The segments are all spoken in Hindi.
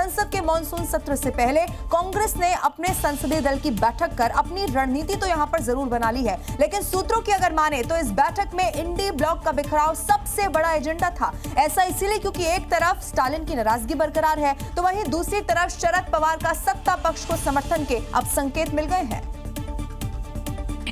संसद के मॉनसून सत्र से पहले कांग्रेस ने अपने संसदीय दल की बैठक कर अपनी रणनीति तो यहां पर जरूर बना ली है, लेकिन सूत्रों की अगर माने तो इस बैठक में इंडी ब्लॉक का बिखराव सबसे बड़ा एजेंडा था। ऐसा इसीलिए क्योंकि एक तरफ स्टालिन की नाराजगी बरकरार है तो वहीं दूसरी तरफ शरद पवार का सत्ता पक्ष को समर्थन के अब संकेत मिल गए हैं।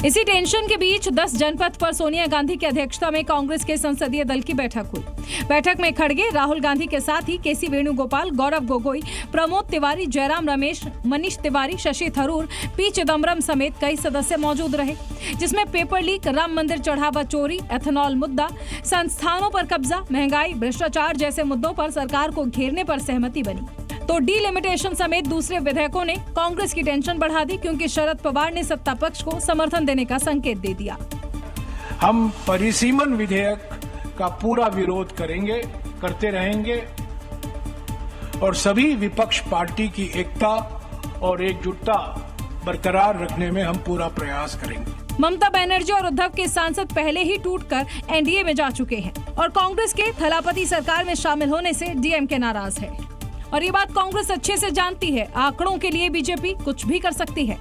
इसी टेंशन के बीच 10 जनपद पर सोनिया गांधी की अध्यक्षता में कांग्रेस के संसदीय दल की बैठक हुई। बैठक में खड़गे, राहुल गांधी के साथ ही केसी वेणुगोपाल, गौरव गोगोई, प्रमोद तिवारी, जयराम रमेश, मनीष तिवारी, शशि थरूर, पी चिदम्बरम समेत कई सदस्य मौजूद रहे, जिसमें पेपर लीक, राम मंदिर चढ़ावा चोरी, एथेनॉल मुद्दा, संस्थानों पर कब्जा, महंगाई, भ्रष्टाचार जैसे मुद्दों पर सरकार को घेरने पर सहमति बनी। तो डीलिमिटेशन समेत दूसरे विधेयकों ने कांग्रेस की टेंशन बढ़ा दी, क्योंकि शरद पवार ने सत्ता पक्ष को समर्थन देने का संकेत दे दिया। हम परिसीमन विधेयक का पूरा विरोध करेंगे, करते रहेंगे और सभी विपक्ष पार्टी की एकता और एकजुटता बरकरार रखने में हम पूरा प्रयास करेंगे। ममता बनर्जी और उद्धव के सांसद पहले ही टूटकर एनडीए में जा चुके हैं और कांग्रेस के थलापति सरकार में शामिल होने से डीएमके नाराज है और ये बात कांग्रेस अच्छे से जानती है। आंकड़ों के लिए बीजेपी कुछ भी कर सकती है।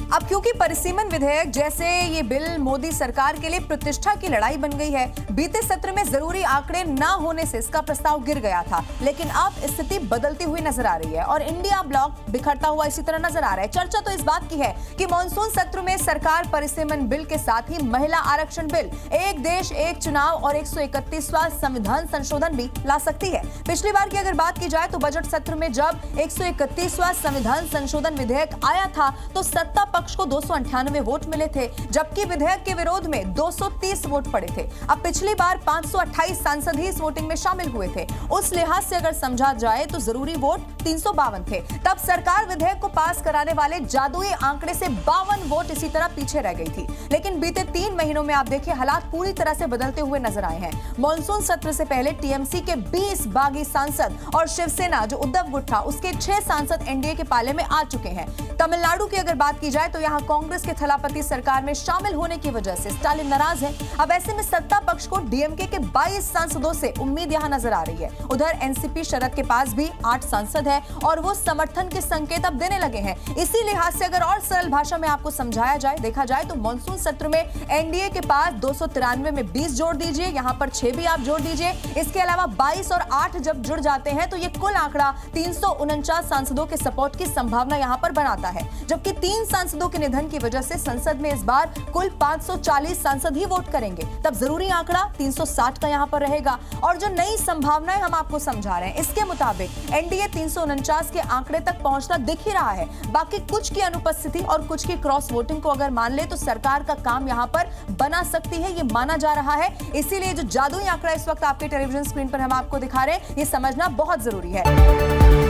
अब क्योंकि परिसीमन विधेयक जैसे ये बिल मोदी सरकार के लिए प्रतिष्ठा की लड़ाई बन गई है, बीते सत्र में जरूरी आंकड़े ना होने से इसका प्रस्ताव गिर गया था, लेकिन अब स्थिति बदलती हुई नजर आ रही है और इंडिया ब्लॉक बिखरता हुआ इसी तरह नजर आ रहा है। चर्चा तो इस बात की है कि मॉनसून सत्र में सरकार परिसीमन बिल के साथ ही महिला आरक्षण बिल, एक देश एक चुनाव और 131वां संविधान संशोधन भी ला सकती है। पिछली बार की अगर बात की जाए तो बजट सत्र में जब 131वां संविधान संशोधन विधेयक आया था तो सत्ता पक्ष को 298 वोट मिले थे, जबकि विधेयक के विरोध में 230 वोट पड़े थे। अब पिछली बार 528 सांसद ही इस वोटिंग में शामिल हुए थे। उस लिहाज से अगर समझा जाए तो जरूरी वोट 352 थे। तब सरकार विधेयक को पास कराने वाले जादुई आंकड़े से 52 वोट इसी तरह पीछे रह गई थी। लेकिन बीते 3 महीनों में आप देखिए हालात पूरी तरह से बदलते हुए नजर आए हैं। मॉनसून सत्र से पहले टीएमसी के 20 बागी सांसद और शिवसेना जो उद्धव गुट था उसके 6 सांसद एनडीए के पाले में आ चुके हैं। तमिलनाडु की अगर बात की जाए तो यहां कांग्रेस के थलापति सरकार में शामिल होने की वजह से स्टालिन नाराज है। अब ऐसे में सत्ता पक्ष को डीएमके के 22 सांसदों से उम्मीद यहां नजर आ रही है। उधर एनसीपी शरद के पास भी 8 सांसद है और वो समर्थन के संकेत अब देने लगे हैं। इसी लिहाज से अगर और सरल भाषा में आपको समझाया जाए, देखा जाए तो मॉनसून सत्र में एनडीए के पास 293 में 20 जोड़ दीजिए, यहां पर 6 भी आप जोड़ दीजिए, इसके अलावा 22 और 8 जब जुड़ जाते हैं तो ये कुल आंकड़ा 349 सांसदों के सपोर्ट की संभावना यहां पर बनाता है। जबकि 3 सांसदों के निधन की वजह से संसद में इस बार कुल 540 सांसद ही वोट करेंगे, तब जरूरी आंकड़ा 360 का यहां पर रहेगा। और जो नई संभावनाएं हम आपको समझा रहे हैं इसके मुताबिक एनडीए 349 के आंकड़े तक पहुंचना दिख ही रहा है। बाकी कुछ की अनुपस्थिति और कुछ की क्रॉस वोटिंग को अगर मान ले तो सरकार का काम यहां पर बना सकती है, ये माना जा रहा है। इसीलिए जो जादुई आंकड़ा इस वक्त आपके टेलीविजन स्क्रीन पर हम आपको दिखा रहे हैं, ये समझना बहुत जरूरी है।